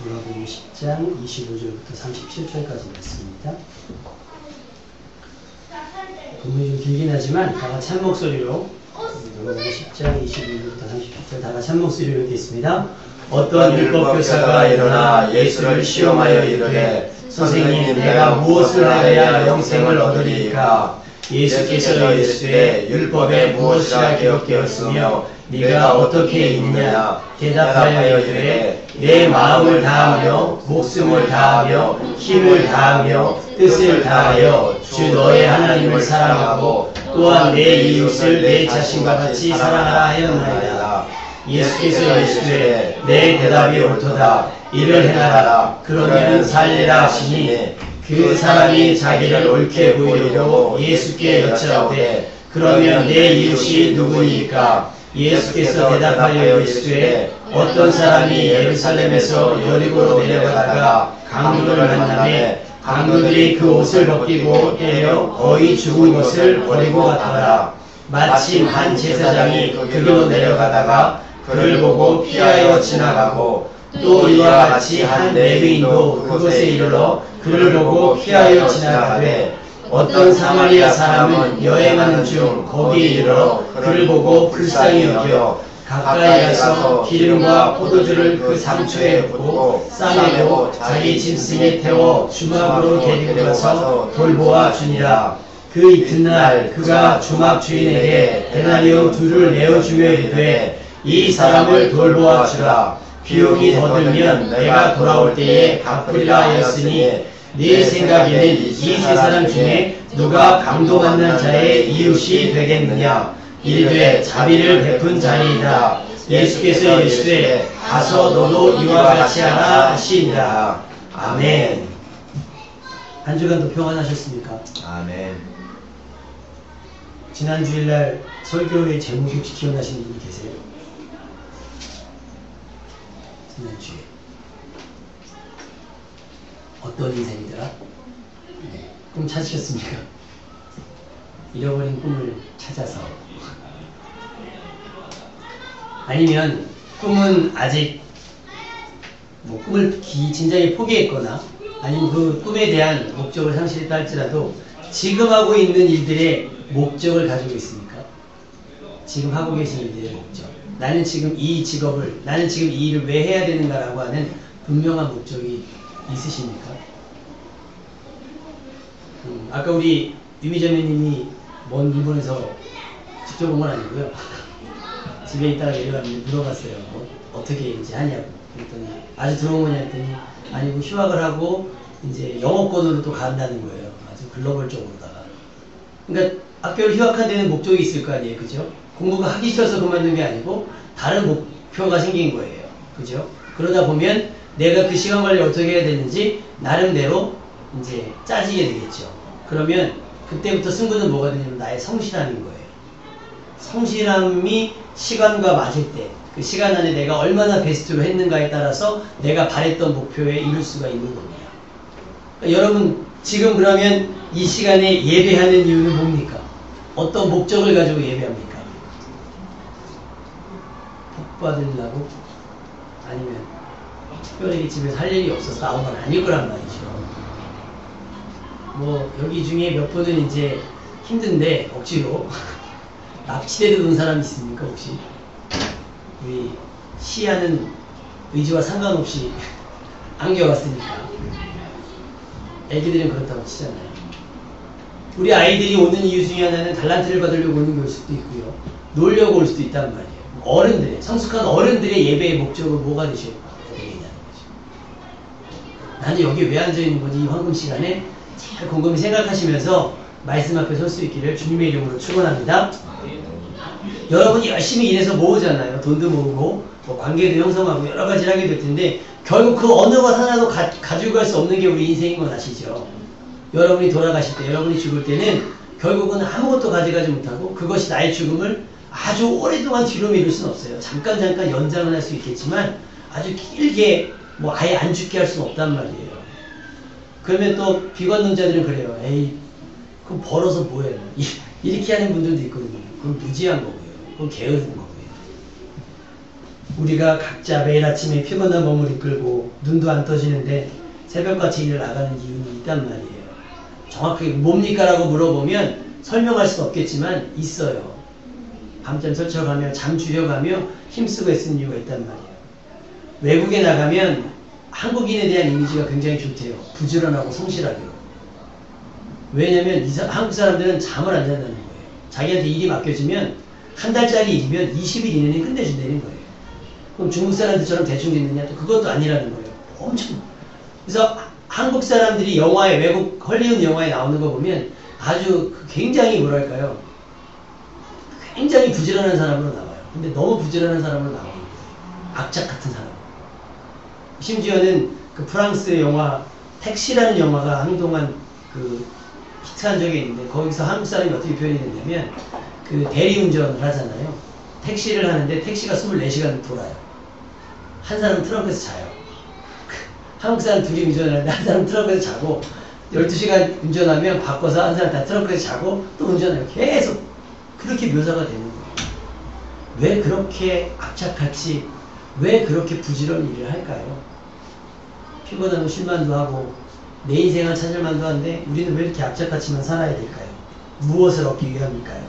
누가복음 10장 25절부터 37절까지 말씀입니다. 본문이 좀 길긴 하지만 다 같이 한 목소리로 누가복음 10장 25절부터 37절 다 같이 한 목소리로 읽겠습니다. 어떤 율법교사가 일어나 예수를 시험하여 이르되 선생님, 내가 무엇을 하여야 영생을 얻으리이까? 예수께서 이르시되 율법에 무엇이라 기록되었으며 네가 어떻게 읽느냐? 대답하여 이르되 내 마음을 다하며 목숨을 다하며 힘을 다하며 뜻을 다하여 주 너의 하나님을 사랑하고 또한 내 이웃을 내 자신과 같이 사랑하라 하였나이다. 예수께서 이르시되 내 대답이 옳도다. 이를 행하라. 그러면 살리라 하시니 그 사람이 자기를 옳게 보이려고 예수께 여짜오되 그러면 내 이웃이 누구이까? 예수께서 대답하여 이르시되 어떤 사람이 예루살렘에서 여리고로 내려가다가 강도를 만나매 강도들이 그 옷을 벗기고 때려 거의 죽은 것을 버리고 갔더라. 마침 한 제사장이 그 길로 내려가다가 그를 보고 피하여 지나가고 또 이와 같이 한 레위인도 그곳에 이르러 그를 보고 피하여 지나가되 어떤 사마리아 사람은 여행하는 중 거기에 이르러 그를 보고 불쌍히 여겨 가까이 가서 기름과 포도주를 그 상처에 붓고 싸매고 자기 짐승에 태워 주막으로 데리고 가서 돌보아 주니라. 그 이튿날 그가 주막 주인에게 데나리온 2를 내어주며 이르되 이 사람을 돌보아 주라. 비용이 더 들면 내가 돌아올 때에 갚으리라 하였으니 네 생각에는 이 세 사람 중에 누가 강도 만난 자의 이웃이 되겠느냐? 이르되 자비를 베푼 자니이다. 예수께서 이르시되 가서 너도 이와 같이 하라 하시니라. 아멘. 한 주간도 평안하셨습니까? 아멘. 지난 주일날 설교의 제목이 혹시 기억나시는 분이 계세요? 지난주에 어떤 인생이더라? 네. 꿈 찾으셨습니까? 잃어버린 꿈을 찾아서 아니면 꿈은 아직 꿈을 진작에 포기했거나 아니면 그 꿈에 대한 목적을 상실했다 할지라도 지금 하고 있는 일들의 목적을 가지고 있습니까? 지금 하고 계신 일들의 목적. 나는 지금 이 직업을, 나는 지금 이 일을 왜 해야 되는가라고 하는 분명한 목적이 있으십니까? 아까 우리 유미자매님이 먼 일본에서 직접 온 건 아니고요. 집에 있다가 내려갔는데 물어봤어요. 어떻게 이제 하냐고. 그랬더니 아주 들어온 거냐 했더니 아니고 휴학을 하고 이제 영어권으로 또 간다는 거예요. 아주 글로벌적으로다가. 그러니까 학교를 휴학한 데는 목적이 있을 거 아니에요. 그죠? 공부가 하기 싫어서 그만둔 게 아니고 다른 목표가 생긴 거예요. 그죠? 그러다 보면 내가 그 시간 관리를 어떻게 해야 되는지 나름대로 이제 짜지게 되겠죠. 그러면 그때부터 승부는 뭐가 되냐면 나의 성실함인 거예요. 성실함이 시간과 맞을 때 그 시간 안에 내가 얼마나 베스트로 했는가에 따라서 내가 바랬던 목표에 이룰 수가 있는 겁니다. 그러니까 여러분 지금 그러면 이 시간에 예배하는 이유는 뭡니까? 어떤 목적을 가지고 예배합니까? 복 받으려고? 아니면 특별히 집에서 할 일이 없어서 나온 건 아닐 거란 말이죠. 여기 중에 몇 분은 이제 힘든데 억지로 납치돼 든 사람 있습니까 혹시? 우리 시야는 의지와 상관없이 안겨왔으니까 애기들은 그렇다고 치잖아요. 우리 아이들이 오는 이유 중에 하나는 달란트를 받으려고 오는 걸 수도 있고요. 놀려고 올 수도 있단 말이에요. 어른들의, 성숙한 어른들의 예배의 목적은 뭐가 되셔야 되겠냐는 거죠. 나는 여기 왜 앉아있는 거지? 이 황금 시간에 잘 곰곰이 생각하시면서 말씀 앞에 설 수 있기를 주님의 이름으로 축원합니다. 여러분이 열심히 일해서 모으잖아요. 돈도 모으고 관계도 형성하고 여러 가지를 하게 될 텐데 결국 그 어느 것 하나도 가지고 갈 수 없는 게 우리 인생인 건 아시죠? 여러분이 돌아가실 때, 여러분이 죽을 때는 결국은 아무것도 가져가지 못하고 그것이 나의 죽음을 아주 오랫동안 뒤로 미룰 수는 없어요. 잠깐 연장은 할 수 있겠지만 아주 길게 아예 안 죽게 할 수는 없단 말이에요. 그러면 또 비관론자들은 그래요. 에이, 그럼 벌어서 뭐해요? 이렇게 하는 분들도 있거든요. 그건 무지한 거고요. 그건 게으른 거고요. 우리가 각자 매일 아침에 피곤한 몸을 이끌고 눈도 안 떠지는데 새벽같이 일을 나가는 이유는 있단 말이에요. 정확하게 뭡니까? 라고 물어보면 설명할 수 없겠지만 있어요. 밤잠 설쳐가며 잠 줄여가며 힘쓰고 애쓰는 이유가 있단 말이에요. 외국에 나가면 한국인에 대한 이미지가 굉장히 좋대요. 부지런하고 성실하기로. 왜냐면 한국 사람들은 잠을 안 잔다는 거예요. 자기한테 일이 맡겨지면 한 달짜리 일이면 20일 이내에 끝내준다는 거예요. 그럼 중국 사람들처럼 대충 있느냐? 또 그것도 아니라는 거예요. 엄청. 그래서 한국 사람들이 영화에, 외국 헐리우드 영화에 나오는 거 보면 아주 굉장히 뭐랄까요? 굉장히 부지런한 사람으로 나와요. 근데 너무 부지런한 사람으로 나오는 거예요. 악착 같은 사람. 심지어는 그 프랑스 영화 택시라는 영화가 한동안 그 히트한 적이 있는데 거기서 한국 사람이 어떻게 표현이 됐냐면 그 대리운전을 하잖아요. 택시를 하는데 택시가 24시간 돌아요. 한 사람은 트렁크에서 자요. 한국 사람 둘이 운전을 하는데 한 사람은 트렁크에서 자고 12시간 운전하면 바꿔서 한 사람 다 트렁크에서 자고 또 운전해요. 계속 그렇게 묘사가 되는 거예요. 왜 그렇게 악착같이 왜 그렇게 부지런히 일을 할까요? 피곤하고 쉴만도 하고 내 인생을 찾을 만도 한데 우리는 왜 이렇게 악착같이만 살아야 될까요? 무엇을 얻기 위함일까요?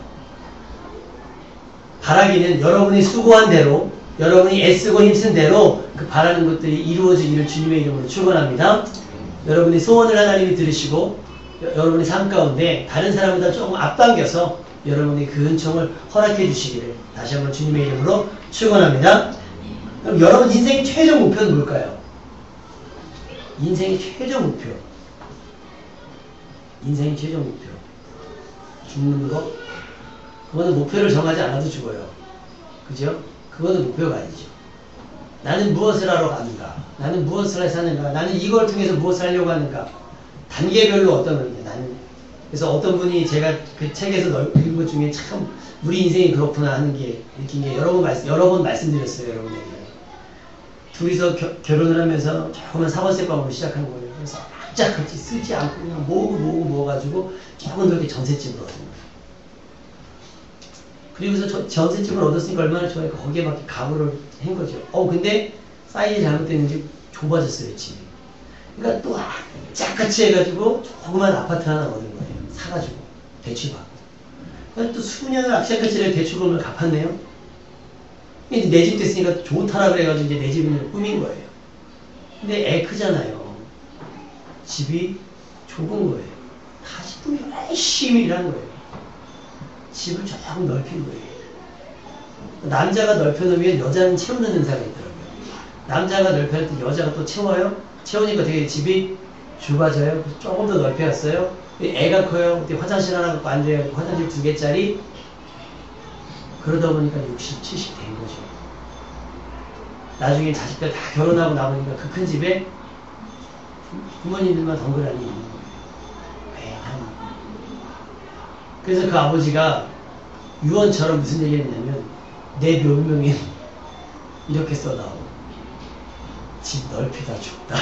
바라기는 여러분이 수고한 대로 여러분이 애쓰고 힘쓴 대로 그 바라는 것들이 이루어지기를 주님의 이름으로 축원합니다. 여러분이 소원을 하나님이 들으시고 여러분의 삶 가운데 다른 사람보다 조금 앞당겨서 여러분이 그 은총을 허락해 주시기를 다시 한번 주님의 이름으로 축원합니다. 그럼 여러분 인생의 최종 목표는 뭘까요? 인생의 최종 목표. 인생의 최종 목표. 죽는 거? 그거는 목표를 정하지 않아도 죽어요. 그죠? 그거는 목표가 아니죠. 나는 무엇을 하러 가는가? 나는 무엇을 해서 하는가? 나는 이걸 통해서 무엇을 하려고 하는가? 단계별로 어떤 거냐? 나는 그래서 어떤 분이 제가 그 책에서 읽은 것 중에 참 우리 인생이 그렇구나 하는 게 느낀 게 여러 번 말씀드렸어요. 여러분에게. 둘이서 결혼을 하면서 조그만 사과세방으로 시작한 거예요. 그래서 악착같이 쓰지 않고 그냥 모아가지고 조금 더 이렇게 전셋집을 얻은 거예요. 그리고서 전셋집을 얻었으니까 얼마나 좋아요. 거기에 막 가구를 한 거죠. 근데 사이즈 잘못됐는지 좁아졌어요, 집이. 그러니까 또 악착같이 해가지고 조그만 아파트 하나 얻은 거예요. 사가지고 대출받고. 그러니까 또 수년을 악착같이 대출금을 갚았네요. 내 집 됐으니까 좋다라 그래가지고 이제 내 집을 꾸민 거예요. 근데 애 크잖아요. 집이 좁은 거예요. 다시 또 열심히 일한 거예요. 집을 조금 넓힌 거예요. 남자가 넓혀놓으면 여자는 채우는 현상이 있더라고요. 남자가 넓혀놓을 때 여자가 또 채워요. 채우니까 되게 집이 좁아져요. 조금 더 넓혀놨어요. 애가 커요. 그때 화장실 하나 갖고 앉아요. 화장실 2개짜리. 그러다 보니까 60, 70 된 거죠. 나중에 자식들 다 결혼하고 나오니까 그 큰 집에 부모님들만 덩그러니 있는 거예요. 그래서 그 아버지가 유언처럼 무슨 얘기를 했냐면 내 묘명에 이렇게 써다오. 집 넓히다 죽다.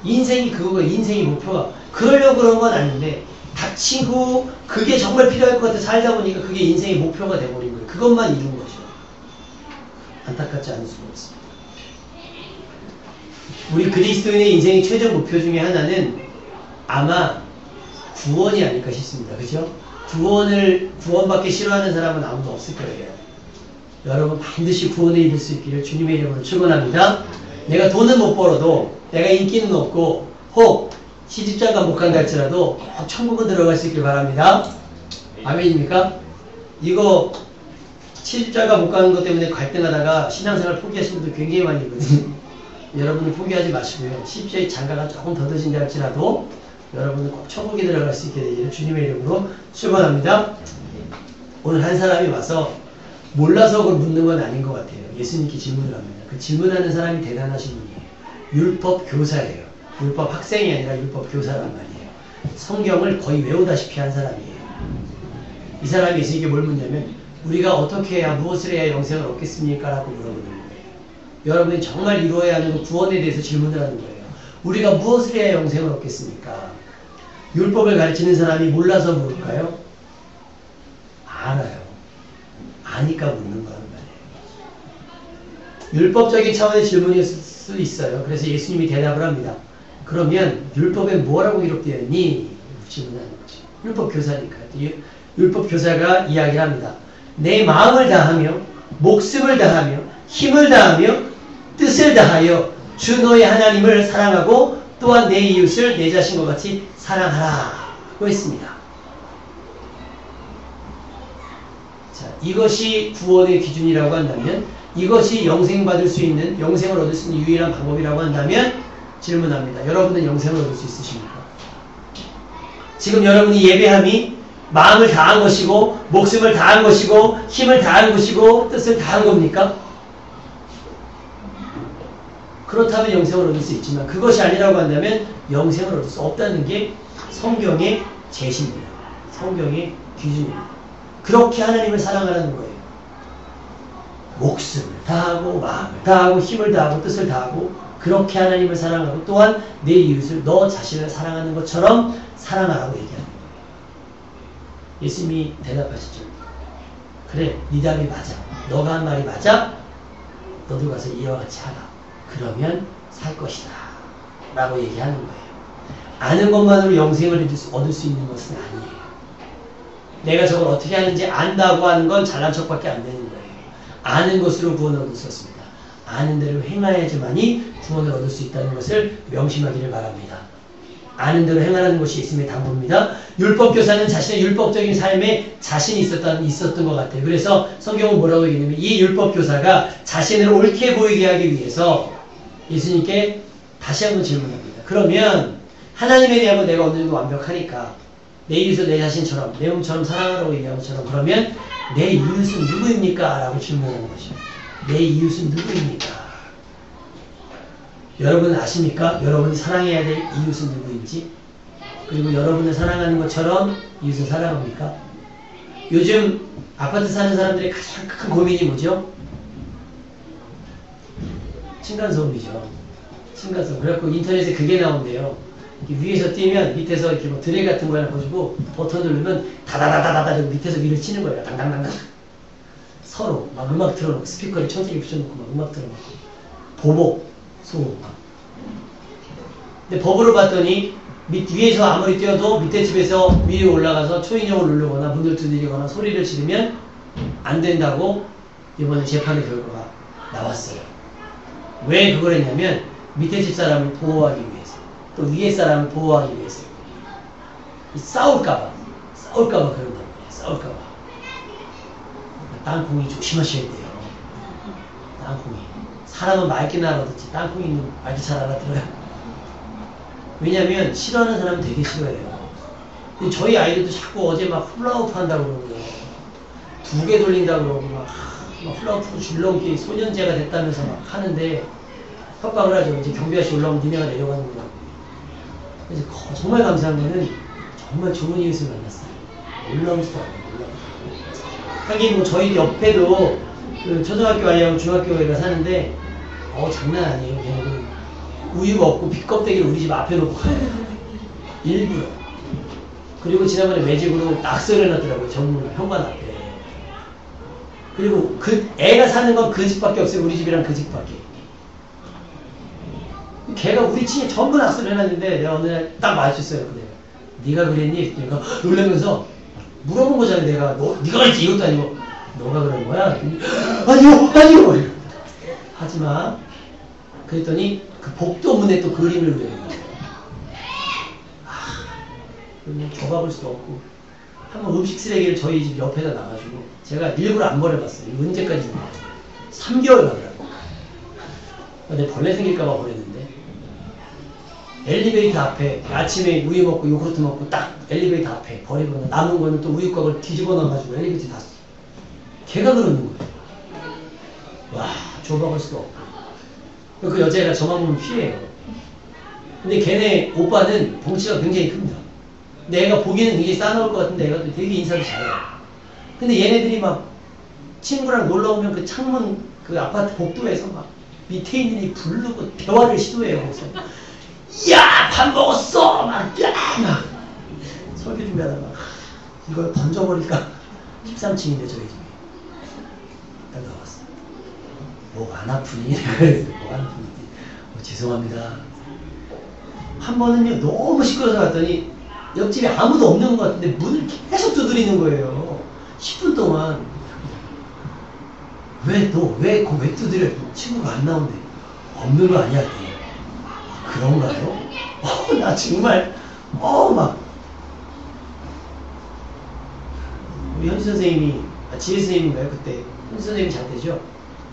인생이 그거가 인생의 목표가 그러려고 그런 건 아닌데 닥치고 그게 정말 필요할 것 같아 살다 보니까 그게 인생의 목표가 돼버린 거예요. 그것만 이룬 거죠. 안타깝지 않을 수가 없습니다. 우리 그리스도인의 인생의 최종 목표 중에 하나는 아마 구원이 아닐까 싶습니다. 그죠? 구원받기 싫어하는 사람은 아무도 없을 거예요. 여러분 반드시 구원을 입을 수 있기를 주님의 이름으로 축원합니다. 내가 돈은 못 벌어도 내가 인기는 없고 혹 시집장가 못 간다 할지라도 꼭 천국은 들어갈 수 있길 바랍니다. 아멘입니까? 이거 시집장가 못 가는 것 때문에 갈등하다가 신앙생활 포기하시는 분들 굉장히 많이 있거든요. 여러분이 포기하지 마시고요. 시집장이 장가가 조금 더뎌진다 할지라도 여러분은 꼭 천국에 들어갈 수 있게 되기를 주님의 이름으로 축원합니다. 오늘 한 사람이 와서 몰라서 그걸 묻는 건 아닌 것 같아요. 예수님께 질문을 합니다. 그 질문하는 사람이 대단하신 분이에요. 율법 교사예요. 율법 학생이 아니라 율법 교사란 말이에요. 성경을 거의 외우다시피 한 사람이에요. 이 사람이 예수님께 뭘 묻냐면 우리가 어떻게 해야 무엇을 해야 영생을 얻겠습니까? 라고 물어보는 거예요. 여러분이 정말 이루어야 하는 그 구원에 대해서 질문을 하는 거예요. 우리가 무엇을 해야 영생을 얻겠습니까? 율법을 가르치는 사람이 몰라서 물을까요? 알아요. 아니까 묻는 거란 말이에요. 율법적인 차원의 질문일 수 있어요. 그래서 예수님이 대답을 합니다. 그러면 율법에 뭐라고 기록되어 있니? 질문하는 거죠. 율법 교사니까요. 율법 교사가 이야기를 합니다. 내 마음을 다하며 목숨을 다하며 힘을 다하며 뜻을 다하여 주 너의 하나님을 사랑하고 또한 내 이웃을 내 자신과 같이 사랑하라고 했습니다. 자, 이것이 구원의 기준이라고 한다면, 이것이 영생받을 수 있는, 영생을 얻을 수 있는 유일한 방법이라고 한다면 질문합니다. 여러분은 영생을 얻을 수 있으십니까? 지금 여러분이 예배함이 마음을 다한 것이고 목숨을 다한 것이고 힘을 다한 것이고 뜻을 다한 겁니까? 그렇다면 영생을 얻을 수 있지만 그것이 아니라고 한다면 영생을 얻을 수 없다는 게 성경의 제시입니다. 성경의 기준입니다. 그렇게 하나님을 사랑하라는 거예요. 목숨을 다하고 마음을 다하고 힘을 다하고 뜻을 다하고 그렇게 하나님을 사랑하고 또한 내 이웃을 너 자신을 사랑하는 것처럼 사랑하라고 얘기하는 거예요. 예수님이 대답하시죠. 그래, 네 답이 맞아. 너가 한 말이 맞아. 너도 가서 이와 같이 하라. 그러면 살 것이다. 라고 얘기하는 거예요. 아는 것만으로 영생을 얻을 수 있는 것은 아니에요. 내가 저걸 어떻게 하는지 안다고 하는 건 잘난 척밖에 안 되는 거예요. 아는 것으로 구원을 얻을 수 없습니다. 아는 대로 행하야지만이 구원을 얻을 수 있다는 것을 명심하기를 바랍니다. 아는 대로 행하라는 것이 예수님의 당부입니다. 율법교사는 자신의 율법적인 삶에 자신이 있었던 것 같아요. 그래서 성경은 뭐라고 얘기하냐면 이 율법교사가 자신을 옳게 보이게 하기 위해서 예수님께 다시 한번 질문합니다. 그러면 하나님에 대한 건 내가 어느 정도 완벽하니까 내 이웃을 내 자신처럼 내 몸처럼 사랑하라고 얘기한 것처럼 그러면 내 이웃은 누구입니까? 라고 질문하는 것이죠. 내 이웃은 누구입니까? 여러분은 아십니까? 여러분이 사랑해야 될 이웃은 누구인지? 그리고 여러분을 사랑하는 것처럼 이웃을 사랑합니까? 요즘 아파트 사는 사람들의 가장 큰 고민이 뭐죠? 층간소음이죠. 층간소음. 그래갖고 인터넷에 그게 나온대요. 위에서 뛰면 밑에서 이렇게 뭐 드레 같은 거 하나 가지고 버튼 누르면 다다다다다다 밑에서 위를 치는 거예요. 당당당당. 서로 막 음악 틀어놓고 스피커를 천천히 붙여놓고 막 음악 틀어놓고 보복 소음. 근데 법으로 봤더니 위에서 아무리 뛰어도 밑에 집에서 위에 올라가서 초인종을 누르거나 문을 두드리거나 소리를 지르면 안 된다고 이번에 재판의 결과가 나왔어요. 왜 그걸 했냐면 밑에 집 사람을 보호하기 위해서 또 위에 사람을 보호하기 위해서 싸울까봐 그런단 말이에요. 싸울까봐. 땅콩이 조심하셔야 돼요. 땅콩이. 사람은 맑게 알아듣지 땅콩이는 맑게 잘 알아들어요. 왜냐면 싫어하는 사람은 되게 싫어해요. 근데 저희 아이들도 자꾸 어제 막 훌라후프 한다고 그러고요. 2개 돌린다고 그러고 막 훌라후프 줄넘기 소년제가 됐다면서 막 하는데 협박을 하죠. 이제 경비아저씨 올라오면 니네가 내려가는 거라고. 그래서 정말 감사한 거는 정말 좋은 이웃을 만났어요. 올라오지도 않아요. 하긴 뭐 저희 옆에도 그 초등학교 아이하고 중학교 아이가 사는데 장난 아니에요. 걔는 우유 먹고 빗껍데기를 우리 집 앞에 놓고 가요. 일부러. 그리고 지난번에 매직으로 낙서를 해놨더라고요. 정문 현관 앞에. 그리고 그 애가 사는 건 그 집밖에 없어요. 우리 집이랑 그 집밖에. 걔가 우리 층에 전부 낙서를 해놨는데 내가 어느 날 딱 마주쳤어요. 네가 그랬니? 내가 놀라면서 물어본 거잖아. 내가 네가 그랬지 이것도 아니고 너가 그런 거야? 아니요 하지마. 그랬더니 그 복도문에 또 그림을 그려요. 그러면 줘박을 수도 없고 한번 음식 쓰레기를 저희 집 옆에다 놔가지고 제가 일부러 안 버려봤어요. 언제까지 3개월 가더라고. 근데 벌레 생길까봐 버렸는데 엘리베이터 앞에 아침에 우유 먹고 요구르트 먹고 딱 엘리베이터 앞에 버리고 남은 거는 또 우유곽을 뒤집어 넣어가지고 엘리베이터 다 걔가 그러는 거예요. 와, 줘박을 수도 없고. 그 여자애가 저만 보면 피해요. 근데 걔네 오빠는 덩치가 굉장히 큽니다. 근데 애가 보기에는 굉장히 싸나울 것 같은데 애가 되게 인사도 잘해요. 근데 얘네들이 막 친구랑 놀러 오면 그 창문 그 아파트 복도에서 막 밑에 있는 이 부르고 대화를 시도해요. 그래서 야, 밥 먹었어! 막 설교 준비하다가 이걸 던져버릴까? 13층인데 저희 집이 딱 나왔어요. 목 안 아프니? 그래서 목 안 아프니? 죄송합니다. 한 번은요 너무 시끄러워서 갔더니 옆집에 아무도 없는 것 같은데 문을 계속 두드리는 거예요. 10분 동안. 왜 두드려? 친구가 안 나오는데 없는 거 아니야? 그런가요? 나 정말 막 우리 현수 선생님이 지혜 선생님인가요? 그때 현수 선생님이 잘되죠?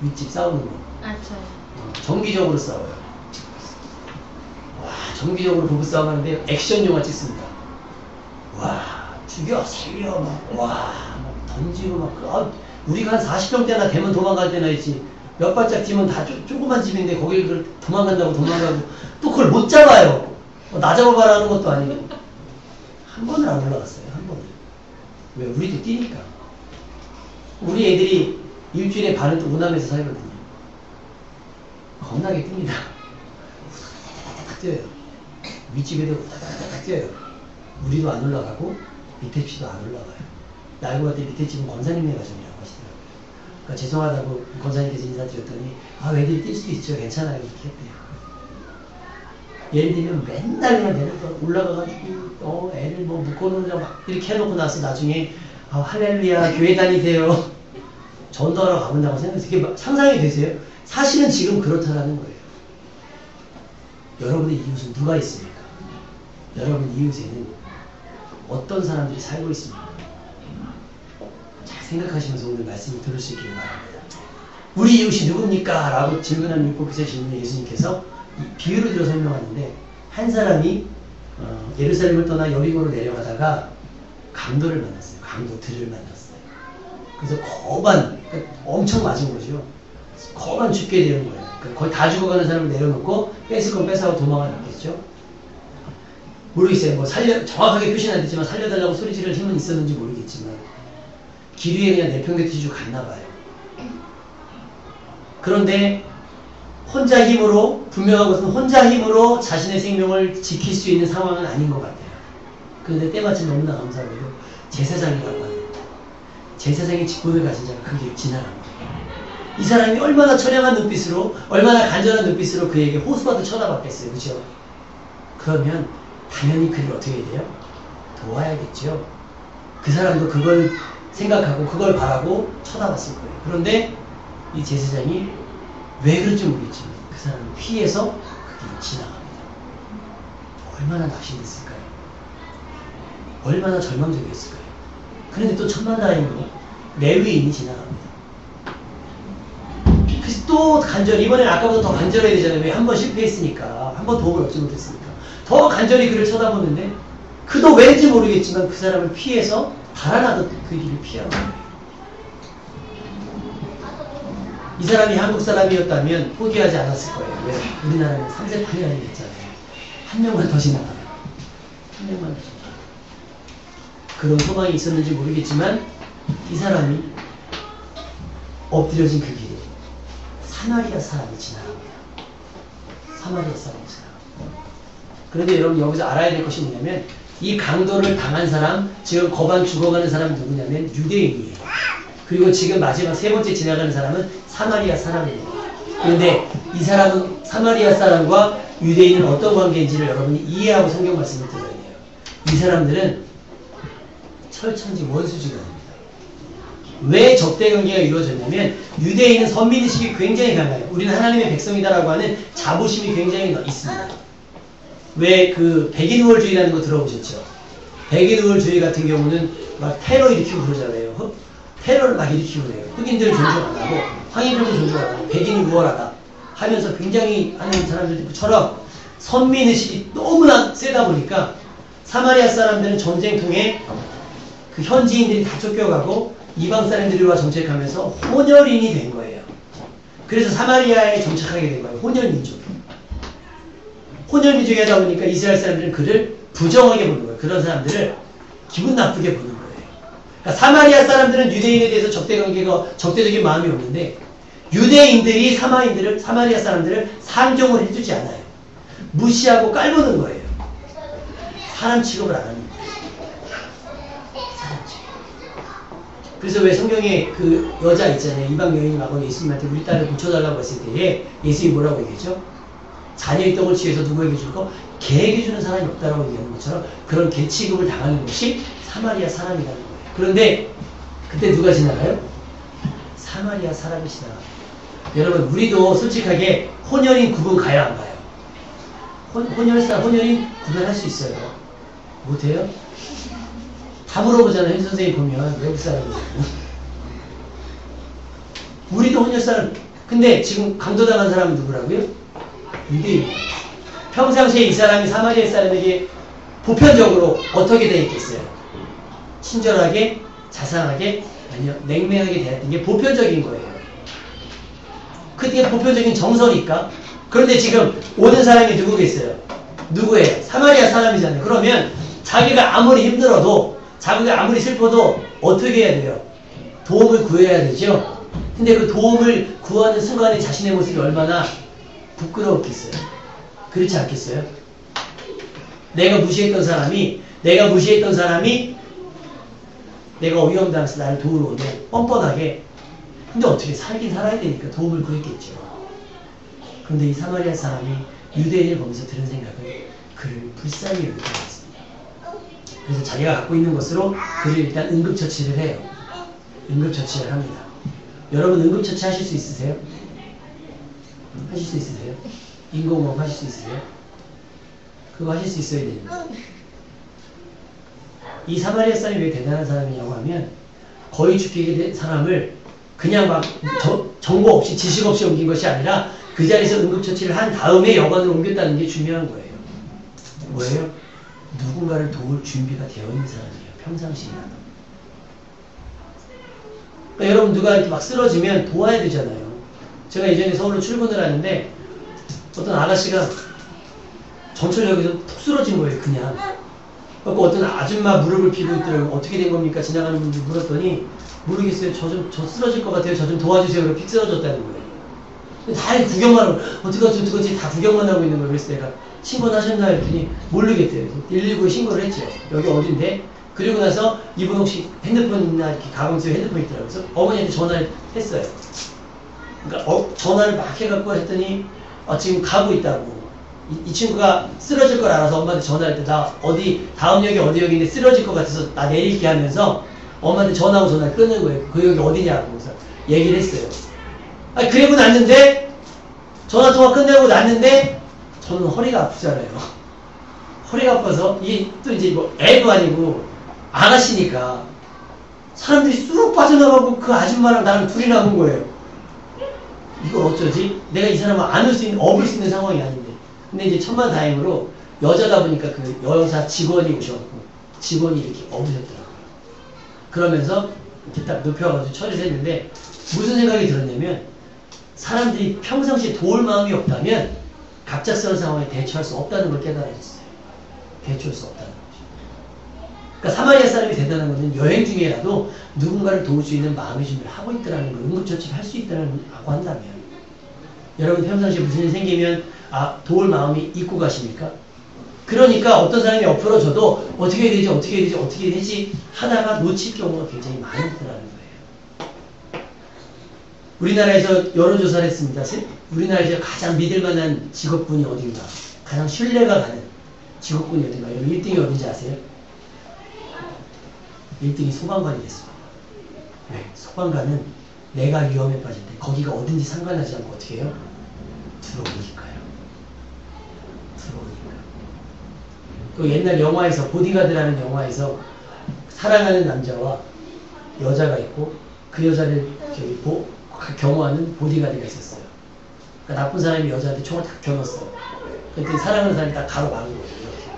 윗집 싸우는 거. 저요. 정기적으로 싸워요. 와, 정기적으로 부부싸움 하는데 액션 영화 찍습니다. 와, 죽여, 살려, 막 던지고 우리가 한 40평대나 되면 도망갈 때나 있지. 몇 발짝 뛰면 다 조그만 집인데 거기를 도망가고 또 그걸 못 잡아요. 나 잡아봐라는 것도 아니고. 한 번은 안 올라갔어요. 한 번은. 왜? 우리도 뛰니까. 우리 애들이 일주일에 반은 또 우남에서 살거든요. 겁나게 뜁니다. 딱 뛰어요. 윗집에도 딱 뛰어요. 우리도 안 올라가고 밑에 집도 안 올라가요. 나 알고 봤더니 밑에 집은 권사님네 가정이라고 하시더라고요. 그러니까 죄송하다고 권사님께서 인사드렸더니 애들이 뛸 수도 있죠. 괜찮아요. 이렇게 했대요. 예를 들면 맨날 그냥 내려서 올라가가지고 애를 묶어놓으려고 막 이렇게 해놓고 나서 나중에 할렐루야 교회 다니세요. 전도하러 가본다고 생각해서 이게 상상이 되세요? 사실은 지금 그렇다라는 거예요. 여러분의 이웃은 누가 있습니까? 여러분 이웃에는 어떤 사람들이 살고 있습니까? 잘 생각하시면서 오늘 말씀을 들을 수 있기를 바랍니다. 우리 이웃이 누굽니까? 라고 질문하는 율법기사 질문에 예수님께서 비유를 들어 설명하는데 한 사람이 예루살렘을 떠나 여리고로 내려가다가 강도를 만났어요. 강도들을 만났어요. 그래서 그러니까 엄청 맞은 거죠. 거반 죽게 되는 거예요. 그러니까 거의 다 죽어가는 사람을 내려놓고 뺏을 건 뺏어가고 도망을 갔겠죠. 모르겠어요. 정확하게 표시는 안 됐지만 살려달라고 소리 지를 힘은 있었는지 모르겠지만 길 위에 그냥 내팽개치고 갔나 봐요. 그런데 혼자 힘으로, 분명한 것은 혼자 힘으로 자신의 생명을 지킬 수 있는 상황은 아닌 것 같아요. 그런데 때마침 너무나 감사하게도 제사장이라고 하는 제사장의 직분을 가진 자가 그 길을 지나간 거예요. 이 사람이 얼마나 처량한 눈빛으로, 얼마나 간절한 눈빛으로 그에게 호수바도 쳐다봤겠어요. 그죠? 그러면 당연히 그를 어떻게 해야 돼요? 도와야겠죠. 그 사람도 그걸 생각하고 그걸 바라고 쳐다봤을 거예요. 그런데 이 제사장이 왜 그런지 모르겠지만 그 사람을 피해서 그 길을 지나갑니다. 얼마나 낙심됐을까요? 얼마나 절망적이었을까요? 그런데 또 천만다행으로 레위인이 지나갑니다. 그래서 또 간절히, 이번엔 아까보다 더 간절해야 되잖아요. 왜? 한 번 실패했으니까. 한 번 도움을 얻지 못했으니까. 더 간절히 그를 쳐다보는데 그도 왜인지 모르겠지만 그 사람을 피해서 달아나던 그 길을 피하는 거예요. 이 사람이 한국 사람이었다면 포기하지 않았을 거예요. 왜? 우리나라는 3세 8년이 됐잖아요. 한 명만 더 지나가면. 한 명만 더 지나가면. 그런 소망이 있었는지 모르겠지만 이 사람이 엎드려진 그 길에 사마리아 사람이 지나갑니다. 사마리아 사람이 지나갑니다. 그런데 여러분 여기서 알아야 될 것이 뭐냐면 이 강도를 당한 사람, 지금 거반 죽어가는 사람이 누구냐면 유대인이에요. 그리고 지금 마지막 세 번째 지나가는 사람은 사마리아 사람이에요. 그런데 이 사람은 사마리아 사람과 유대인은 어떤 관계인지를 여러분이 이해하고 성경 말씀을 들어야 돼요. 이 사람들은 철천지 원수지가 됩니다. 왜 적대관계가 이루어졌냐면 유대인은 선민의식이 굉장히 강해요. 우리는 하나님의 백성이다라고 하는 자부심이 굉장히 있습니다. 왜 그 백인우월주의라는 거 들어보셨죠? 백인우월주의 같은 경우는 막 테러 일으키고 그러잖아요. 테러를 막 일으키고 그래요. 흑인들을 존중 안 하고 황인들도 존중 안 하고 백인은 우월하다 하면서 굉장히 하는 사람들처럼 선민의식이 너무나 세다 보니까 사마리아 사람들은 전쟁통에 그 현지인들이 다 쫓겨가고 이방 사람들과 정착하면서 혼혈인이 된 거예요. 그래서 사마리아에 정착하게 된 거예요. 혼혈민족. 혼혈민족이 하다 보니까 이스라엘 사람들은 그를 부정하게 보는 거예요. 그런 사람들을 기분 나쁘게 보는 거예요. 그러니까 사마리아 사람들은 유대인에 대해서 적대적인 마음이 없는데 유대인들이 사마리아 사람들을 상종을 해주지 않아요. 무시하고 깔보는 거예요. 사람 취급을 안 합니다. 사람 취급. 그래서 왜 성경에 그 여자 있잖아요. 이방 여인이 와서 예수님한테 우리 딸을 고쳐달라고 했을 때에 예수님이 뭐라고 얘기했죠? 자녀의 떡을 취해서 누구에게 줄 거? 개에게 주는 사람이 없다라고 얘기하는 것처럼 그런 개 취급을 당하는 것이 사마리아 사람이라는 거예요. 그런데 그때 누가 지나가요? 사마리아 사람이 지나가요. 여러분 우리도 솔직하게 혼혈인 구분 가야 안 가요? 혼혈인 구분할 수 있어요. 못해요? 다 물어보잖아요. 현 선생님 보면 외국 사람이고 우리도 혼혈 사람. 근데 지금 강도당한 사람은 누구라고요? 유대인. 평상시에 이 사람이 사마리아 사람에게 보편적으로 어떻게 돼 있겠어요? 친절하게, 자상하게, 아니요 냉랭하게 대했던 게 보편적인 거예요. 그게 보편적인 정서니까. 그런데 지금 오는 사람이 누구겠어요? 누구예요? 사마리아 사람이잖아요. 그러면 자기가 아무리 힘들어도 자기가 아무리 슬퍼도 어떻게 해야 돼요? 도움을 구해야 되죠. 근데 그 도움을 구하는 순간에 자신의 모습이 얼마나 부끄러웠겠어요. 그렇지 않겠어요? 내가 무시했던 사람이 내가 어이없다면서 나를 도우러 오면 뻔뻔하게. 근데 어떻게 살긴 살아야 되니까 도움을 구했겠죠. 그런데 이 사마리아 사람이 유대인을 보면서 들은 생각은 그를 불쌍히 여겼습니다. 그래서 자기가 갖고 있는 것으로 그를 일단 응급처치를 해요. 응급처치를 합니다. 여러분 응급처치 하실 수 있으세요? 하실 수 있으세요? 인공호흡 하실 수 있으세요? 그거 하실 수 있어야 됩니다. 이 사마리아 사람이 왜 대단한 사람이냐고 하면 거의 죽게 된 사람을 그냥 막 정보 없이 지식 없이 옮긴 것이 아니라 그 자리에서 응급처치를 한 다음에 여관으로 옮겼다는 게 중요한 거예요. 뭐예요? 누군가를 도울 준비가 되어 있는 사람이에요. 평상시라도. 그러니까 여러분 누가 이렇게 막 쓰러지면 도와야 되잖아요. 제가 예전에 서울로 출근을 하는데 어떤 아가씨가 전철역에서 푹 쓰러진 거예요. 그냥. 그래서 어떤 아줌마 무릎을 피고 있더라고요. 어떻게 된 겁니까? 지나가는 분들 물었더니 모르겠어요. 저 쓰러질 것 같아요. 저 좀 도와주세요. 그러고 픽 쓰러졌다는 거예요. 다 어떡하지 어떡하지 다 구경만 하고 있는 거예요. 그래서 내가 신고는 하셨나요? 했더니 모르겠대요. 119에 신고를 했죠. 여기 어딘데? 그리고 나서 이분 혹시 핸드폰이나 이렇게 가방 속에 핸드폰 있더라고요. 그래서 어머니한테 전화를 했어요. 그러니까 전화를 막 해갖고 했더니 지금 가고 있다고. 이 친구가 쓰러질 걸 알아서 엄마한테 전화할 때 나 다음 역이 어디 역인데 쓰러질 것 같아서 나 내릴게 하면서 엄마한테 전화하고 전화를 끊는 거예요. 그 역이 어디냐고. 그래서 얘기를 했어요. 그리고 났는데 전화통화 끝내고 났는데 저는 허리가 아프잖아요. 허리가 아파서 이게 또 이제 뭐 애도 아니고 아가씨니까 사람들이 쑥 빠져나가고 그 아줌마랑 나랑 둘이 남은 거예요. 이걸 어쩌지? 내가 이 사람을 업을 수 있는 상황이 아닌데. 근데 이제 천만다행으로 여자다 보니까 그 여자 직원이 오셔갖고 직원이 이렇게 업으셨더라고요. 그러면서 이렇게 딱 눕혀가지고 처리를 했는데 무슨 생각이 들었냐면 사람들이 평상시에 도울 마음이 없다면 갑작스러운 상황에 대처할 수 없다는 걸 깨달아졌어요. 대처할 수 없다는 거죠. 그러니까 사마리아 사람이 대단한 것은 여행 중에라도 누군가를 도울 수 있는 마음의 준비를 하고 있다는 걸 응급처치를 할 수 있다고 한다면 여러분 평상시에 무슨 일이 생기면 도울 마음이 있고 가십니까? 그러니까 어떤 사람이 엎어져도 어떻게 해야 되지 하다가 놓칠 경우가 굉장히 많다는 거예요. 우리나라에서 여론조사를 했습니다. 우리나라에서 가장 믿을만한 직업군이 어딘가, 가장 신뢰가 가는 직업군이 어딘가. 여러분 1등이 어딘지 아세요? 1등이 소방관이 됐습니다. 네, 소방관은 내가 위험에 빠질 때 거기가 어딘지 상관하지 않고 어떻게 해요? 들어오니까요. 그 옛날 영화에서 보디가드라는 영화에서 사랑하는 남자와 여자가 있고 그 여자를 경호하는 보디가드가 있었어요. 그러니까 나쁜 사람이 여자한테 총을 딱 겨눴어요. 그랬더니 사랑하는 사람이 딱 가로막은 거예요. 이렇게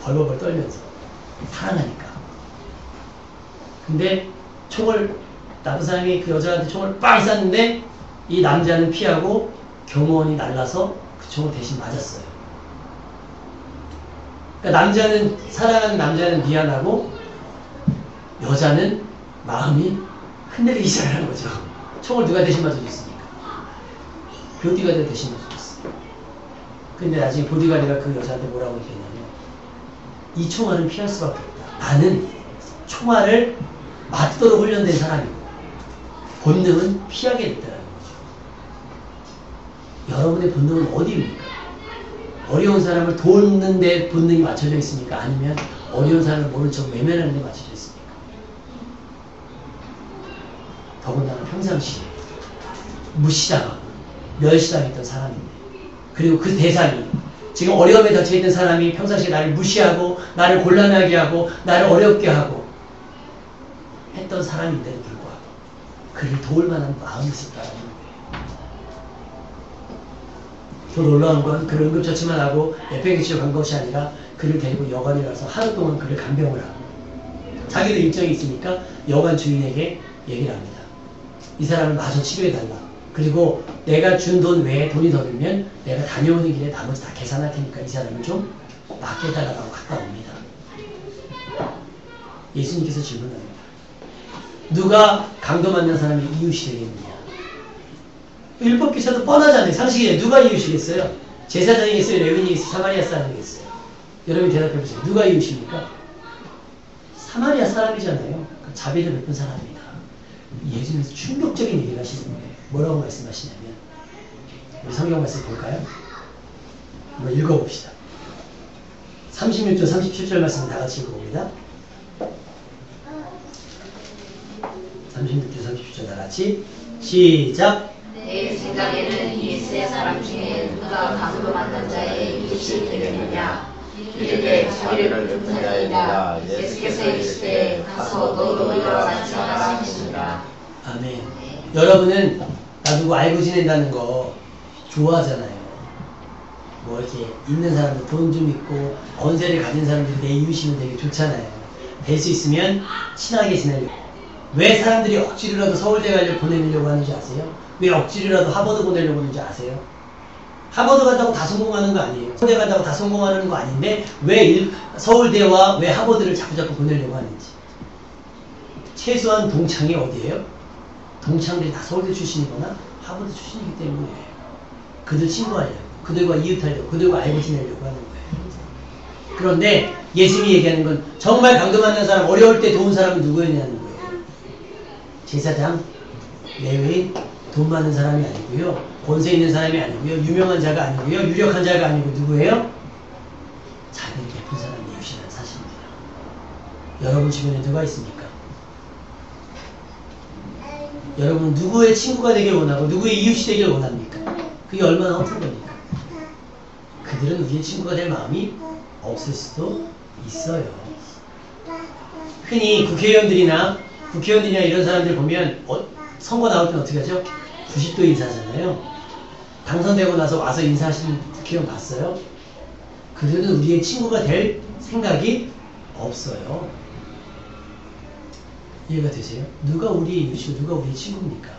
벌벌벌 떨면서 사랑하니까. 근데 나쁜 사람이 그 여자한테 총을 빵 쐈는데 이 남자는 피하고 경호원이 날라서 그 총을 대신 맞았어요. 그러니까 사랑하는 남자는 미안하고 여자는 마음이 흔들리기 시작하는 거죠. 총을 누가 대신 맞아줬습니까? 보디가드가 대신 맞아줬어요. 근데 나중에 보디가드가 그 여자한테 뭐라고 얘기했냐면 이 총알은 피할 수밖에 없다. 나는 총알을 맞도록 훈련된 사람이고 본능은 피하게 됐다는 거죠. 여러분의 본능은 어디입니까? 어려운 사람을 돕는 데 본능이 맞춰져 있습니까? 아니면 어려운 사람을 모른 척 외면하는 데 맞춰져 있습니까? 더군다나 평상시에 무시당하고 멸시당했던 사람인데, 그리고 그 대상이 지금 어려움에 닥쳐있는 사람이 평상시에 나를 무시하고 나를 곤란하게 하고 나를 어렵게 하고 했던 사람인데도 불구하고 그를 도울 만한 마음이 있었다는 거예요. 더 놀라운 건 그를 응급처치만 하고 FMC로 간 것이 아니라 그를 데리고 여관에 가서 하루 동안 그를 간병을 하고, 자기도 일정이 있으니까 여관 주인에게 얘기를 합니다. 이 사람을 마저 치료해달라. 그리고 내가 준 돈 외에 돈이 더 들면 내가 다녀오는 길에 나머지 다 계산할 테니까 이 사람을 좀 맡겨달라고 갔다 옵니다. 예수님께서 질문합니다. 누가 강도 만난 사람이 이웃이 되겠느냐? 율법기사도 뻔하잖아요. 상식이에요. 누가 이웃이겠어요? 제사장이겠어요? 레위인이겠어요? 사마리아 사람이겠어요? 여러분이 대답해보세요. 누가 이웃입니까? 사마리아 사람이잖아요. 자비를 베푼 사람입니다. 예수님께서 충격적인 얘기를 하시는 거예요. 뭐라고 말씀하시냐면, 우리 성경 말씀 볼까요? 한번 읽어봅시다. 36절, 37절 말씀 다 같이 읽어봅니다. 36절, 37절 다 같이 시작. 내 생각에는 이 세 사람 중에 누가 강도 만난 자의 이웃이 되겠느냐? 이르되 자비를 베푼 자이다. 예수께서 이르시되 가서 너도 이와 같이 하라 하시니라. 아멘. 여러분은 나 누구 알고 지낸다는 거 좋아하잖아요. 뭐 이렇게 있는 사람들, 돈 좀 있고 권세를 가진 사람들이 내 이웃이면 되게 좋잖아요. 될 수 있으면 친하게 지내려고. 왜 사람들이 억지로라도 서울대 가려고 보내려고 하는지 아세요? 왜 억지로라도 하버드 보내려고 하는지 아세요? 하버드 간다고 다 성공하는 거 아니에요. 서울대 간다고 다 성공하는 거 아닌데 왜 서울대와 왜 하버드를 자꾸자꾸 보내려고 하는지. 최소한 동창이 어디예요? 동창들이 다 서울대 출신이거나 하버드 출신이기 때문이에요. 그들 친구하려고, 그들과 이웃하려고, 그들과 알고 지내려고 하는 거예요. 그런데 예수님이 얘기하는 건 정말 강도 만난 사람, 어려울 때 도운 사람은 누구였냐는 거예요. 제사장, 레위인, 돈 많은 사람이 아니고요. 권세 있는 사람이 아니고요. 유명한 자가 아니고요. 유력한 자가 아니고 누구예요? 자비를 베푼 사람이 이웃이라는 사실입니다. 여러분 주변에 누가 있습니까? 여러분 누구의 친구가 되길 원하고 누구의 이웃이 되길 원합니까? 그게 얼마나 허튼 겁니까? 그들은 우리의 친구가 될 마음이 없을 수도 있어요. 흔히 국회의원들이나 이런 사람들 보면 선거 나올 때는 어떻게 하죠? 90도 인사잖아요. 당선되고 나서 와서 인사하시는 국회의원 봤어요? 그들은 우리의 친구가 될 생각이 없어요. 이해가 되세요? 누가 우리의 이웃이고 누가 우리의 친구입니까?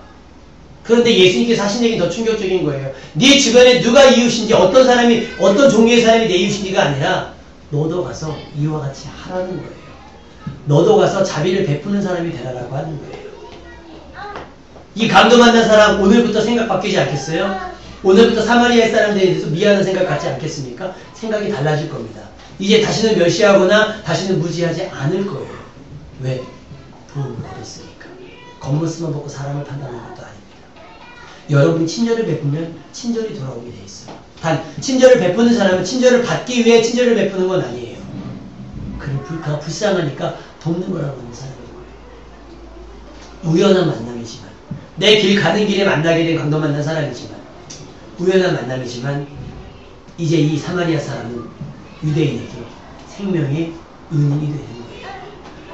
그런데 예수님께서 하신 얘기는 더 충격적인 거예요. 네 주변에 누가 이웃인지, 어떤 사람이, 어떤 종류의 사람이 내 이웃인지가 아니라 너도 가서 이와 같이 하라는 거예요. 너도 가서 자비를 베푸는 사람이 되라라고 하는 거예요. 이 강도 만난 사람 오늘부터 생각 바뀌지 않겠어요? 오늘부터 사마리아의 사람들에 대해서 미안한 생각 갖지 않겠습니까? 생각이 달라질 겁니다. 이제 다시는 멸시하거나 다시는 무지하지 않을 거예요. 왜? 도움을 얻었으니까. 겉모습만 보고 사람을 판단하는 것도 아닙니다. 여러분이 친절을 베푸면 친절이 돌아오게 돼 있어요. 단 친절을 베푸는 사람은 친절을 받기 위해 친절을 베푸는 건 아니에요. 그가 불쌍하니까 돕는 거라고 하는 사람인 거예요. 우연한 만남이지만, 내 길 가는 길에 만나게 된 강도 만난 사람이지만, 우연한 만남이지만 이제 이 사마리아 사람은 유대인에게 생명의 은인이 되는 거예요.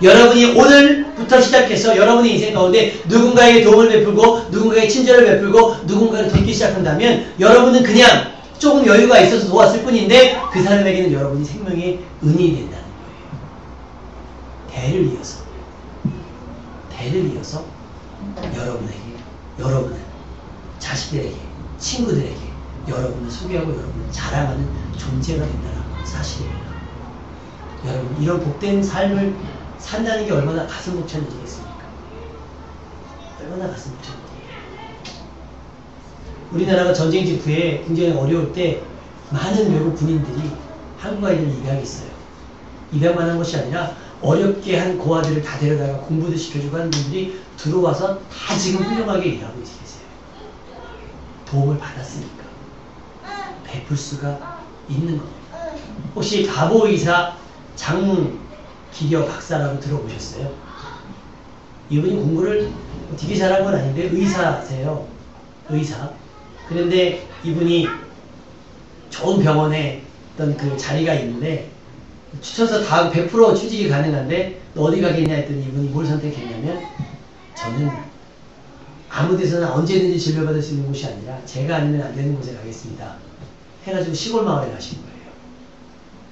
여러분이 오늘부터 시작해서 여러분의 인생 가운데 누군가에게 도움을 베풀고 누군가에게 친절을 베풀고 누군가를 돕기 시작한다면 여러분은 그냥 조금 여유가 있어서 도왔을 뿐인데 그 사람에게는 여러분이 생명의 은인이 된다는 거예요. 대를 이어서 여러분은 자식들에게, 친구들에게 여러분을 소개하고 여러분을 자랑하는 존재가 된다는 사실이에요. 여러분, 이런 복된 삶을 산다는 게 얼마나 가슴 벅찬 일이겠습니까? 얼마나 가슴 벅찬 일이에요. 우리나라가 전쟁 직후에 굉장히 어려울 때 많은 외국 군인들이 한국 아이들을 입양했어요. 입양만 한 것이 아니라 어렵게 한 고아들을 다 데려다가 공부도 시켜주고 하는 분들이 들어와서 다 지금 훌륭하게 일하고 계세요. 도움을 받았으니까. 베풀 수가 있는 겁니다. 혹시 바보의사 장기려 박사라고 들어보셨어요? 이분이 공부를 되게 잘한 건 아닌데 의사세요. 의사. 그런데 이분이 좋은 병원에 어떤 그 자리가 있는데 추천서 다 100% 취직이 가능한데 너 어디 가겠냐 했더니 이분이 뭘 선택했냐면 저는 아무 데서나 언제든지 진료받을 수 있는 곳이 아니라 제가 아니면 안 되는 곳에 가겠습니다. 해가지고 시골 마을에 가신 거예요.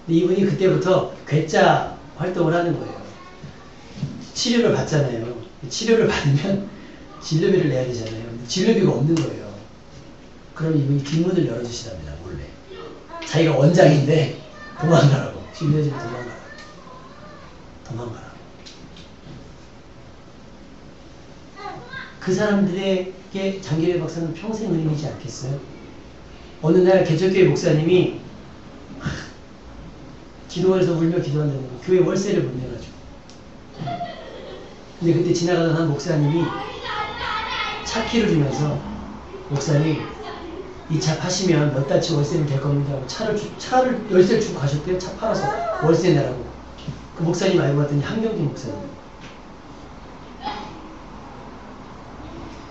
근데 이분이 그때부터 괴짜 활동을 하는 거예요. 치료를 받잖아요. 치료를 받으면 진료비를 내야 되잖아요. 근데 진료비가 없는 거예요. 그럼 이분이 뒷문을 열어주시답니다. 몰래. 자기가 원장인데 도망가라고. 진료실 도망가라고. 도망가라고. 그 사람들에게 장기려 박사는 평생 은인이지 않겠어요? 어느 날 개척교회 목사님이 기도해서 울며 기도한다는 거예요. 교회 월세를 못 내가지고. 근데 그때 지나가던 한 목사님이 차 키를 주면서 목사님 이 차 파시면 몇 달치 월세는 될 겁니다. 차를 열쇠를 주고 가셨대요. 차 팔아서 월세 내라고. 그 목사님 알고 봤더니 한경기 목사님.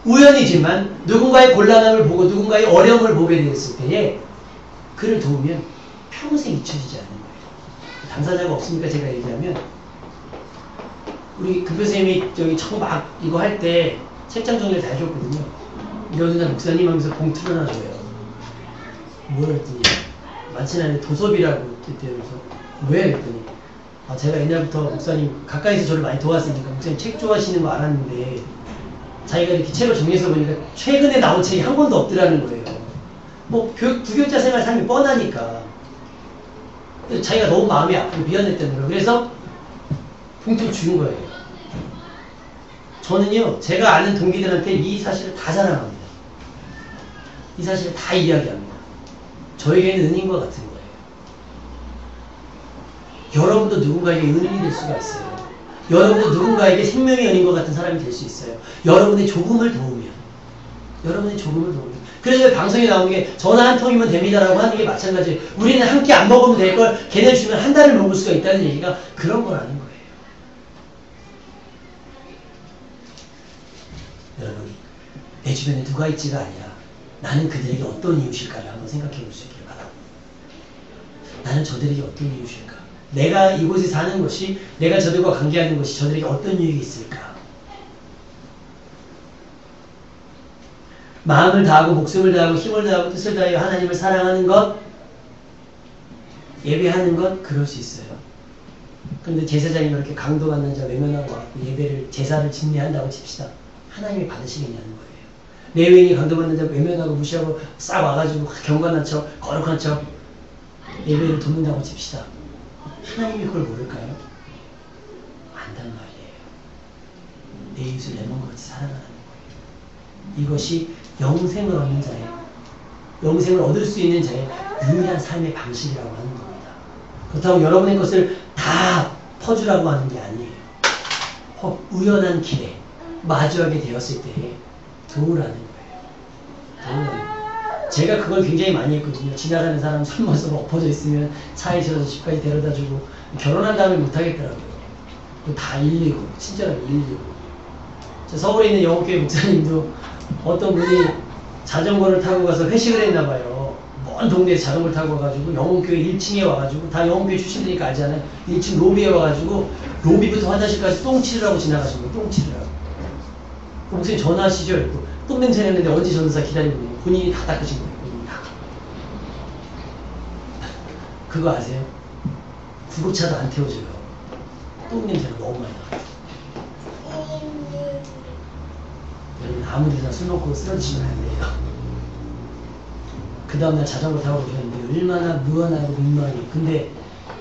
우연이지만 누군가의 곤란함을 보고 누군가의 어려움을 보게 되었을 때에 그를 도우면 평생 잊혀지지 않는 거예요. 당사자가 없으니까 제가 얘기하면 우리 금표쌤이 저기 처음 막 이거 할 때 책장 정리를 다 해줬거든요. 어느 날 목사님 하면서 봉투를 하나 줘요. 뭘 했더니 많지는 않은데 도섭이라고 그때면서 왜? 그랬더니 제가 옛날부터 목사님 가까이서 저를 많이 도왔으니까 목사님 책 좋아하시는 거 알았는데 자기가 이렇게 책을 정리해서 보니까 최근에 나온 책이 한 권도 없더라는 거예요. 뭐 부교자 생활 삶이 뻔하니까 자기가 너무 마음이 아프고 미안했다는 거예요. 그래서 봉투를 주는 거예요. 저는요 제가 아는 동기들한테 이 사실을 다 자랑합니다. 이 사실을 다 이야기합니다. 저에게는 은인과 같은 거예요. 여러분도 누군가에게 은인이 될 수가 있어요. 여러분도 누군가에게 생명의 연인과 같은 사람이 될 수 있어요. 여러분의 조금을 도우면. 여러분의 조금을 도우면. 그래서 방송에 나오는 게 전화 한 통이면 됩니다라고 하는 게 마찬가지예요. 우리는 함께 안 먹으면 될 걸 걔네 주면 한 달을 먹을 수가 있다는 얘기가 그런 거라는 거예요. 여러분, 내 주변에 누가 있지가 아니라 나는 그들에게 어떤 이웃일까를 한번 생각해 볼 수 있기를 바랍니다. 나는 저들에게 어떤 이웃일까? 내가 이곳에 사는 것이, 내가 저들과 관계하는 것이 저들에게 어떤 유익이 있을까? 마음을 다하고 목숨을 다하고 힘을 다하고 뜻을 다하여 하나님을 사랑하는 것, 예배하는 것, 그럴 수 있어요. 그런데 제사장이 그렇게 강도받는 자 외면하고 와서 예배를, 제사를 집례한다고 칩시다. 하나님이 받으시겠냐는 거예요. 레위인이 강도받는 자 외면하고 무시하고 싹 와가지고 경건한 척, 거룩한 척 예배를 돕는다고 칩시다. 하나님이 그걸 모를까요? 안단 말이에요. 내 이웃을 내 몸같이 사랑하는 거예요. 이것이 영생을 얻는 자의, 영생을 얻을 수 있는 자의 유일한 삶의 방식이라고 하는 겁니다. 그렇다고 여러분의 것을 다 퍼주라고 하는 게 아니에요. 우연한 길에 마주하게 되었을 때에 도우라는 거예요. 도우라는 거예요. 제가 그걸 굉장히 많이 했거든요. 지나가는 사람 손모습 엎어져 있으면 차에 실어서 집까지 데려다주고, 결혼한 다음에 못하겠더라고요. 다 일리고, 친절하게 일리고. 서울에 있는 영업교회 목사님도 어떤 분이 자전거를 타고 가서 회식을 했나봐요. 먼 동네에서 자전거를 타고 와가지고 영업교회 1층에 와가지고, 다 영업교회 출신이니까 알잖아요. 1층 로비에 와가지고 로비부터 화장실까지 똥칠을 하고 지나가신 거예요. 똥칠을 하고. 목사님 전화하시죠? 이랬고, 똥냄새 났는데 언제 전도사 기다리고 있는 거예요. 본인이 다 닦으신 거예요. 본인이 다. 그거 아세요? 구급차도 안 태워줘요. 똥냄새가 너무 많이 나요. 여러분 아무 데나 술 먹고 쓰러지시면 안 돼요. 그 다음날 자전거 타고 오셨는데 얼마나 무한하고 민망해. 근데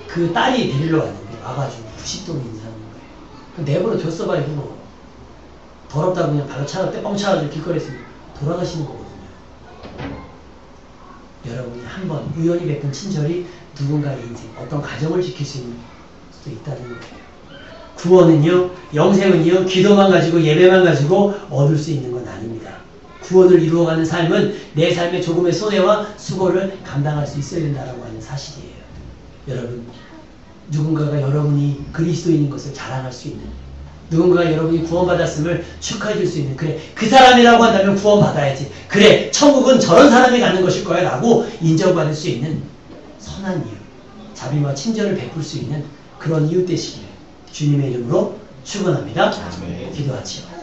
그 딸이 데리러 왔는데 와가지고 90도로 인사하는 거예요. 내버려 뒀어봐요. 그거 더럽다고 그냥 발로 차가 떼뻥 차가지고 길거리에서 돌아가시는 거거든요. 여러분이 한번 우연히 베푼 친절이 누군가의 인생, 어떤 가정을 지킬 수 있는 수도 있다는 거예요. 구원은요, 영생은요, 기도만 가지고 예배만 가지고 얻을 수 있는 건 아닙니다. 구원을 이루어가는 삶은 내 삶의 조금의 손해와 수고를 감당할 수 있어야 된다라고 하는 사실이에요. 여러분, 누군가가 여러분이 그리스도인인 것을 자랑할 수 있는, 누군가가 여러분이 구원받았음을 축하해 줄 수 있는, 그래, 그 사람이라고 한다면 구원받아야지, 그래, 천국은 저런 사람이 가는 것일 거야 라고 인정받을 수 있는 선한 이유, 자비와 친절을 베풀 수 있는 그런 이웃 되시기를 주님의 이름으로 축원합니다. 기도하지요.